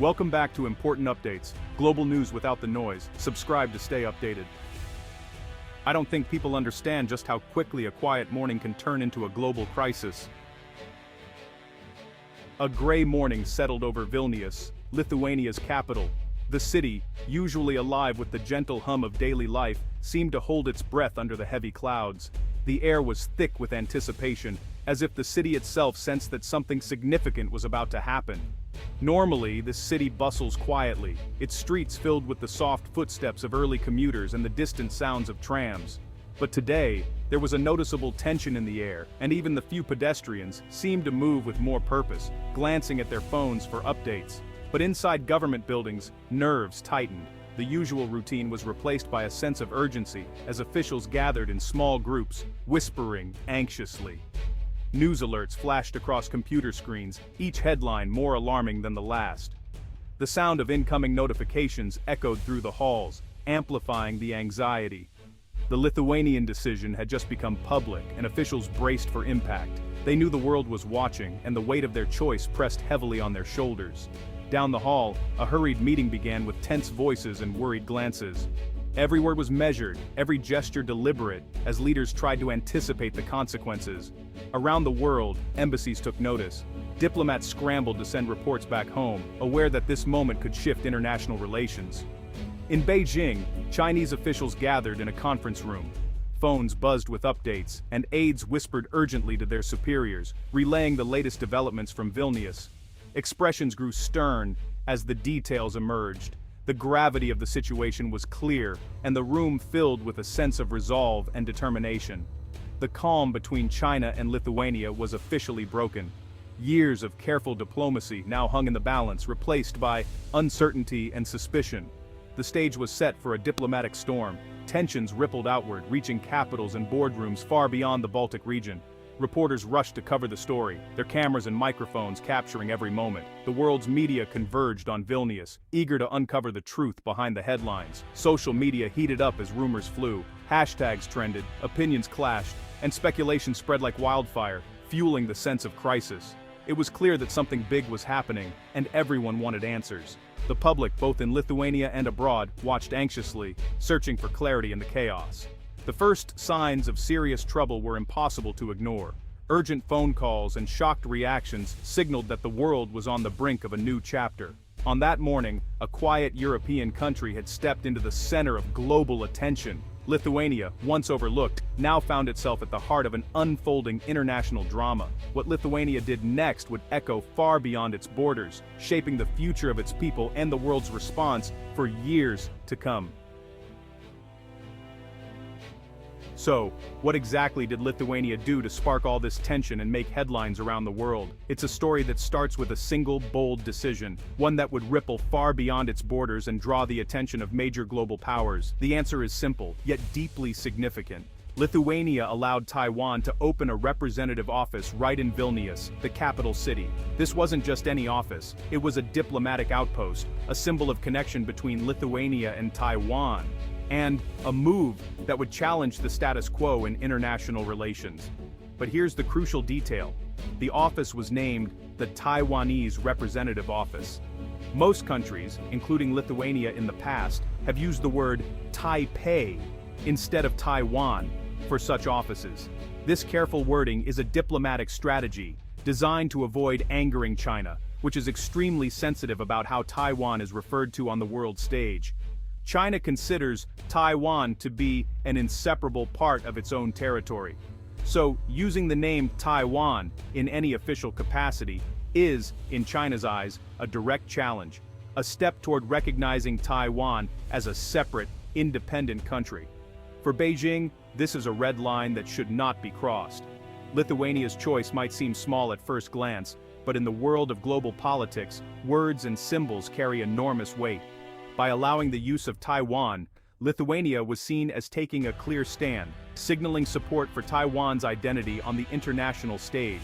Welcome back to Important Updates, global news without the noise. Subscribe to stay updated. I don't think people understand just how quickly a quiet morning can turn into a global crisis. A gray morning settled over Vilnius, Lithuania's capital. The city, usually alive with the gentle hum of daily life, seemed to hold its breath under the heavy clouds. The air was thick with anticipation, as if the city itself sensed that something significant was about to happen. Normally, this city bustles quietly, its streets filled with the soft footsteps of early commuters and the distant sounds of trams. But today, there was a noticeable tension in the air, and even the few pedestrians seemed to move with more purpose, glancing at their phones for updates. But inside government buildings, nerves tightened. The usual routine was replaced by a sense of urgency as officials gathered in small groups, whispering anxiously. News alerts flashed across computer screens, each headline more alarming than the last. The sound of incoming notifications echoed through the halls, amplifying the anxiety. The Lithuanian decision had just become public, and officials braced for impact. They knew the world was watching, and the weight of their choice pressed heavily on their shoulders. Down the hall, a hurried meeting began with tense voices and worried glances. Every word was measured, every gesture deliberate, as leaders tried to anticipate the consequences. Around the world, embassies took notice. Diplomats scrambled to send reports back home, aware that this moment could shift international relations. In Beijing, Chinese officials gathered in a conference room. Phones buzzed with updates, and aides whispered urgently to their superiors, relaying the latest developments from Vilnius. Expressions grew stern as the details emerged. The gravity of the situation was clear, and the room filled with a sense of resolve and determination. The calm between China and Lithuania was officially broken. Years of careful diplomacy now hung in the balance, replaced by uncertainty and suspicion. The stage was set for a diplomatic storm. Tensions rippled outward, reaching capitals and boardrooms far beyond the Baltic region. Reporters rushed to cover the story, their cameras and microphones capturing every moment. The world's media converged on Vilnius, eager to uncover the truth behind the headlines. Social media heated up as rumors flew. Hashtags trended, opinions clashed, and speculation spread like wildfire, fueling the sense of crisis. It was clear that something big was happening, and everyone wanted answers. The public, both in Lithuania and abroad, watched anxiously, searching for clarity in the chaos. The first signs of serious trouble were impossible to ignore. Urgent phone calls and shocked reactions signaled that the world was on the brink of a new chapter. On that morning, a quiet European country had stepped into the center of global attention. Lithuania, once overlooked, now found itself at the heart of an unfolding international drama. What Lithuania did next would echo far beyond its borders, shaping the future of its people and the world's response for years to come. So, what exactly did Lithuania do to spark all this tension and make headlines around the world? It's a story that starts with a single, bold decision, one that would ripple far beyond its borders and draw the attention of major global powers. The answer is simple, yet deeply significant. Lithuania allowed Taiwan to open a representative office right in Vilnius, the capital city. This wasn't just any office, it was a diplomatic outpost, a symbol of connection between Lithuania and Taiwan, and a move that would challenge the status quo in international relations. But here's the crucial detail. The office was named the Taiwanese Representative Office. Most countries, including Lithuania in the past, have used the word Taipei instead of Taiwan for such offices. This careful wording is a diplomatic strategy designed to avoid angering China, which is extremely sensitive about how Taiwan is referred to on the world stage. China considers Taiwan to be an inseparable part of its own territory. So, using the name Taiwan in any official capacity is, in China's eyes, a direct challenge, a step toward recognizing Taiwan as a separate, independent country. For Beijing, this is a red line that should not be crossed. Lithuania's choice might seem small at first glance, but in the world of global politics, words and symbols carry enormous weight. By allowing the use of Taiwan, Lithuania was seen as taking a clear stand, signaling support for Taiwan's identity on the international stage.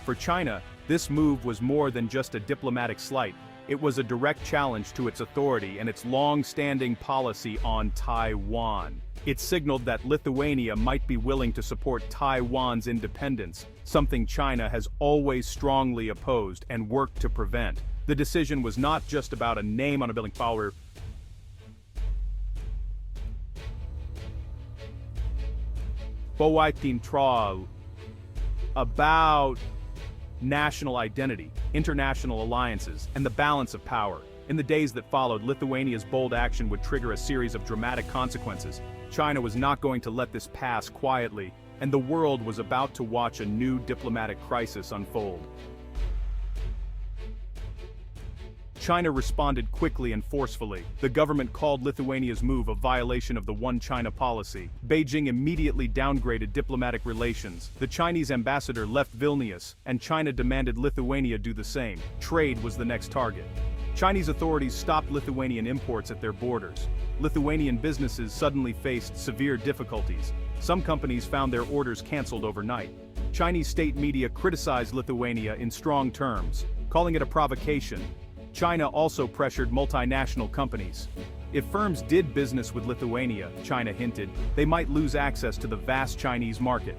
For China, this move was more than just a diplomatic slight. It was a direct challenge to its authority and its long-standing policy on Taiwan. It signaled that Lithuania might be willing to support Taiwan's independence, something China has always strongly opposed and worked to prevent. The decision was not just about a name on a building power. About national identity, international alliances, and the balance of power. In the days that followed, Lithuania's bold action would trigger a series of dramatic consequences. China was not going to let this pass quietly, and the world was about to watch a new diplomatic crisis unfold. China responded quickly and forcefully. The government called Lithuania's move a violation of the One China policy. Beijing immediately downgraded diplomatic relations. The Chinese ambassador left Vilnius, and China demanded Lithuania do the same. Trade was the next target. Chinese authorities stopped Lithuanian imports at their borders. Lithuanian businesses suddenly faced severe difficulties. Some companies found their orders canceled overnight. Chinese state media criticized Lithuania in strong terms, calling it a provocation. China also pressured multinational companies. If firms did business with Lithuania, China hinted, they might lose access to the vast Chinese market.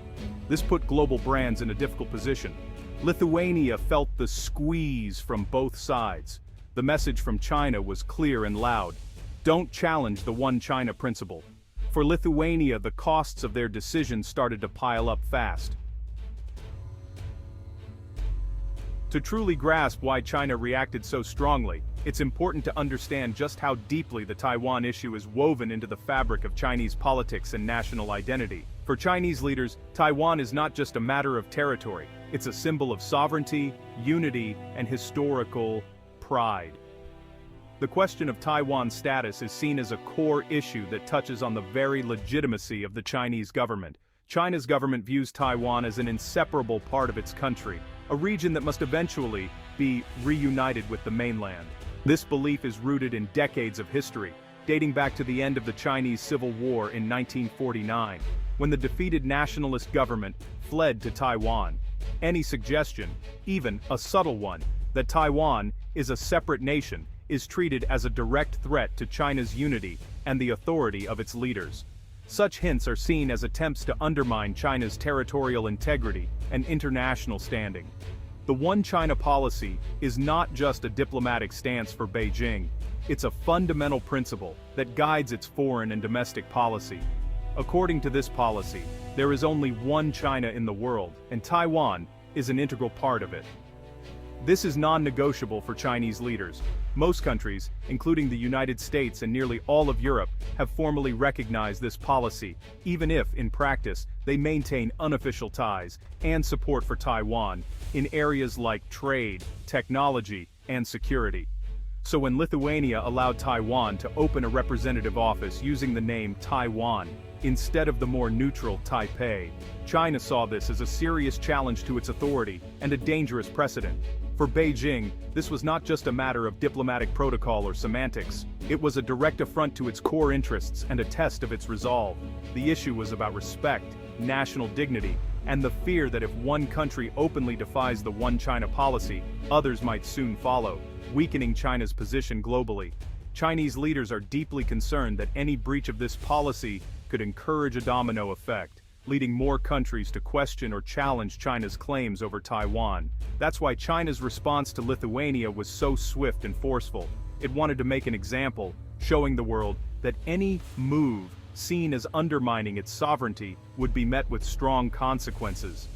This put global brands in a difficult position. Lithuania felt the squeeze from both sides. The message from China was clear and loud. Don't challenge the One China principle. For Lithuania, the costs of their decision started to pile up fast. To truly grasp why China reacted so strongly, it's important to understand just how deeply the Taiwan issue is woven into the fabric of Chinese politics and national identity. For Chinese leaders, Taiwan is not just a matter of territory, it's a symbol of sovereignty, unity, and historical pride. The question of Taiwan's status is seen as a core issue that touches on the very legitimacy of the Chinese government. China's government views Taiwan as an inseparable part of its country, a region that must eventually be reunited with the mainland. This belief is rooted in decades of history, dating back to the end of the Chinese Civil War in 1949, when the defeated nationalist government fled to Taiwan. Any suggestion, even a subtle one, that Taiwan is a separate nation is treated as a direct threat to China's unity and the authority of its leaders. Such hints are seen as attempts to undermine China's territorial integrity and international standing. The One China policy is not just a diplomatic stance for Beijing, it's a fundamental principle that guides its foreign and domestic policy. According to this policy, there is only one China in the world, and Taiwan is an integral part of it. This is non-negotiable for Chinese leaders. Most countries, including the United States and nearly all of Europe, have formally recognized this policy, even if, in practice, they maintain unofficial ties and support for Taiwan in areas like trade, technology, and security. So when Lithuania allowed Taiwan to open a representative office using the name Taiwan, instead of the more neutral Taipei, China saw this as a serious challenge to its authority and a dangerous precedent. For Beijing, this was not just a matter of diplomatic protocol or semantics. It was a direct affront to its core interests and a test of its resolve. The issue was about respect, national dignity, and the fear that if one country openly defies the One China policy, others might soon follow, weakening China's position globally. Chinese leaders are deeply concerned that any breach of this policy could encourage a domino effect, leading more countries to question or challenge China's claims over Taiwan. That's why China's response to Lithuania was so swift and forceful. It wanted to make an example, showing the world that any move seen as undermining its sovereignty would be met with strong consequences.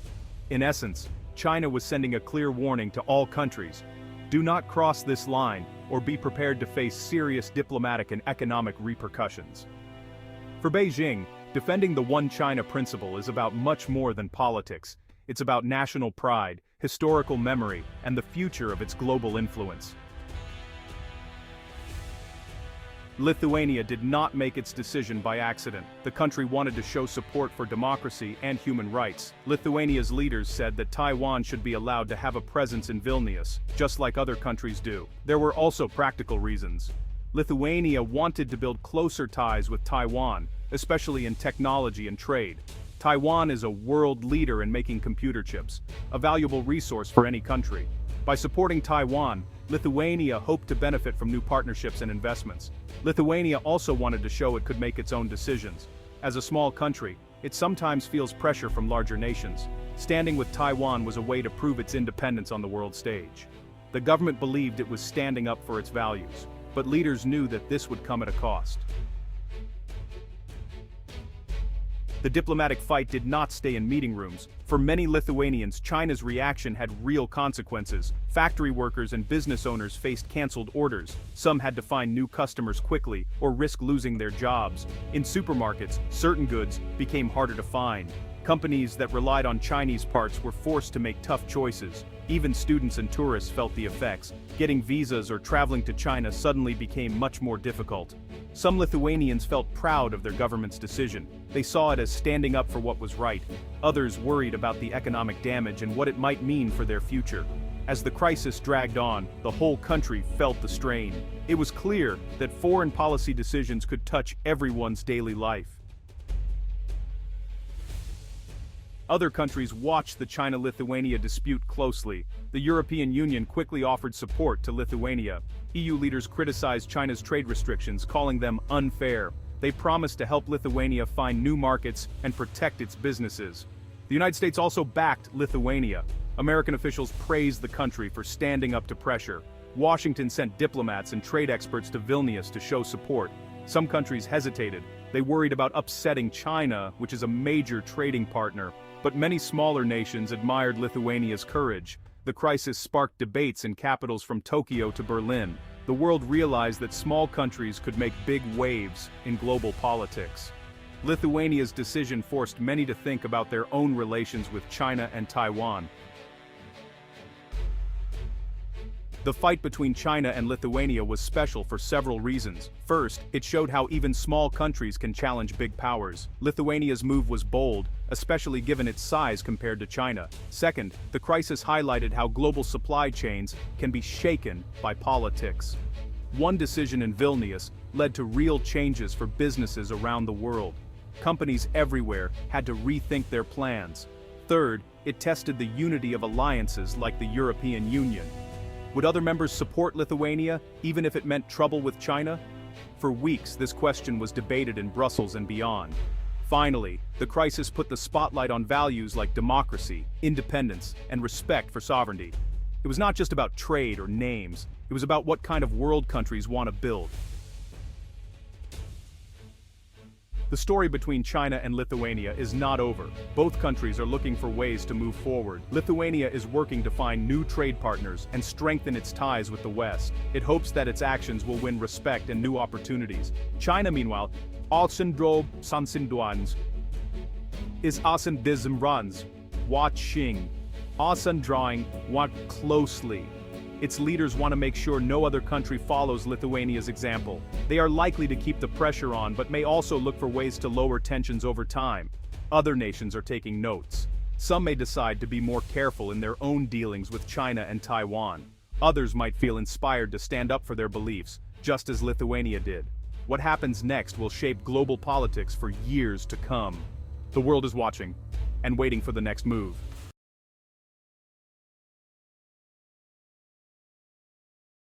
In essence, China was sending a clear warning to all countries: do not cross this line, or be prepared to face serious diplomatic and economic repercussions. For Beijing, defending the One China principle is about much more than politics. It's about national pride, historical memory, and the future of its global influence. Lithuania did not make its decision by accident. The country wanted to show support for democracy and human rights. Lithuania's leaders said that Taiwan should be allowed to have a presence in Vilnius, just like other countries do. There were also practical reasons. Lithuania wanted to build closer ties with Taiwan, especially in technology and trade. Taiwan is a world leader in making computer chips, a valuable resource for any country. By supporting Taiwan, Lithuania hoped to benefit from new partnerships and investments. Lithuania also wanted to show it could make its own decisions. As a small country, it sometimes feels pressure from larger nations. Standing with Taiwan was a way to prove its independence on the world stage. The government believed it was standing up for its values, but leaders knew that this would come at a cost. The diplomatic fight did not stay in meeting rooms. For many Lithuanians, China's reaction had real consequences. Factory workers and business owners faced canceled orders. Some had to find new customers quickly or risk losing their jobs. In supermarkets, certain goods became harder to find. Companies that relied on Chinese parts were forced to make tough choices. Even students and tourists felt the effects. Getting visas or traveling to China suddenly became much more difficult. Some Lithuanians felt proud of their government's decision. They saw it as standing up for what was right. Others worried about the economic damage and what it might mean for their future. As the crisis dragged on, the whole country felt the strain. It was clear that foreign policy decisions could touch everyone's daily life. Other countries watched the China-Lithuania dispute closely. The European Union quickly offered support to Lithuania. EU leaders criticized China's trade restrictions, calling them unfair. They promised to help Lithuania find new markets and protect its businesses. The United States also backed Lithuania. American officials praised the country for standing up to pressure. Washington sent diplomats and trade experts to Vilnius to show support. Some countries hesitated. They worried about upsetting China, which is a major trading partner. But many smaller nations admired Lithuania's courage. The crisis sparked debates in capitals from Tokyo to Berlin. The world realized that small countries could make big waves in global politics. Lithuania's decision forced many to think about their own relations with China and Taiwan. The fight between China and Lithuania was special for several reasons. First, it showed how even small countries can challenge big powers. Lithuania's move was bold, especially given its size compared to China. Second, the crisis highlighted how global supply chains can be shaken by politics. One decision in Vilnius led to real changes for businesses around the world. Companies everywhere had to rethink their plans. Third, it tested the unity of alliances like the European Union. Would other members support Lithuania, even if it meant trouble with China? For weeks, this question was debated in Brussels and beyond. Finally, the crisis put the spotlight on values like democracy, independence, and respect for sovereignty. It was not just about trade or names, it was about what kind of world countries want to build. The story between China and Lithuania is not over. Both countries are looking for ways to move forward. Lithuania is working to find new trade partners and strengthen its ties with the West. It hopes that its actions will win respect and new opportunities. China, meanwhile, Alsendrob Sansinduans is Asendizmruns, watching, Asendrawing, watch closely. Its leaders want to make sure no other country follows Lithuania's example. They are likely to keep the pressure on, but may also look for ways to lower tensions over time. Other nations are taking notes. Some may decide to be more careful in their own dealings with China and Taiwan. Others might feel inspired to stand up for their beliefs, just as Lithuania did. What happens next will shape global politics for years to come. The world is watching and waiting for the next move.